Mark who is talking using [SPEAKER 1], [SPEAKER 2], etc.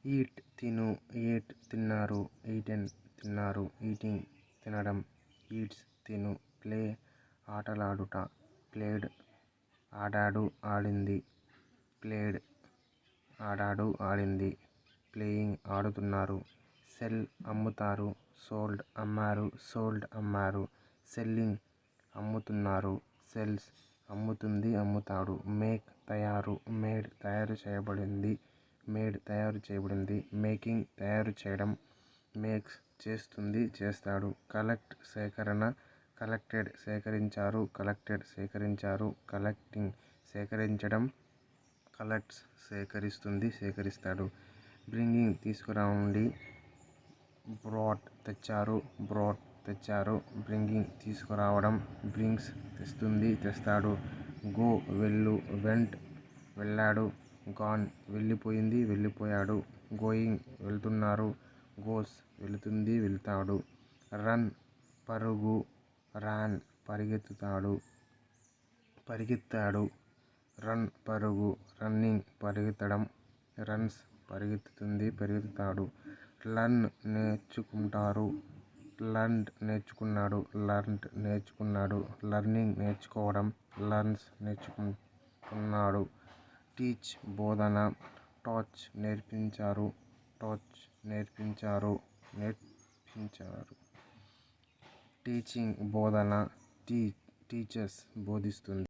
[SPEAKER 1] Eat తిను, at తిన్నారు, eaten తిన్నారు, ఈటింగ్ తినడం, ఈట్స్ తిను. ప్లే ఆటలాడుట, ప్లేడ్ ఆడాడు ఆడింది, ప్లేడ్ ఆడాడు ఆడింది, ప్లేయింగ్ ఆడుతున్నారు. సెల్ అమ్ముతారు, సోల్డ్ అమ్మారు, సోల్డ్ అమ్మారు, సెల్లింగ్ అమ్ముతున్నారు, సెల్స్ అమ్ముతుంది అమ్ముతాడు. మేక్ తయారు, మేడ్ తయారు చేయబడింది, మేడ్ తయారు చేయబడింది, మేకింగ్ తయారు చేయడం, మేక్స్ చేస్తుంది చేస్తాడు. కలెక్ట్ సేకరణ, కలెక్టెడ్ సేకరించారు, కలెక్టెడ్ సేకరించారు, కలెక్టింగ్ సేకరించడం, కలెక్ట్స్ సేకరిస్తుంది సేకరిస్తాడు. బ్రింగింగ్ తీసుకురండి, బ్రాట్ తెచ్చారు, బ్రాట్ తెచ్చారు, బ్రింగింగ్ తీసుకురావడం, బ్రింగ్స్ తెస్తుంది తెస్తాడు. గో వెళ్ళు, వెంట్ వెళ్ళాడు, గాన్ వెళ్ళిపోయింది వెళ్ళిపోయాడు, గోయింగ్ వెళ్తున్నారు, గోస్ వెళుతుంది వెళ్తాడు. రన్ పరుగు, రాన్ పరిగెత్తుతాడు పరిగెత్తాడు, రన్ పరుగు, రన్నింగ్ పరిగెత్తడం, రన్స్ పరిగెత్తుతుంది పరిగెత్తుతాడు. లర్న్ నేర్చుకుంటారు, లర్న్డ్ నేర్చుకున్నాడు, లర్న్డ్ నేర్చుకున్నాడు, లర్నింగ్ నేర్చుకోవడం, లర్న్స్ నేర్చుకున్నాడు. టీచ్ బోధన, టాచ్ నేర్పించారు, టాచ్ నేర్పించారు నేర్పించారు. టీచింగ్ బోధన, టీచర్స్ బోధిస్తుంది.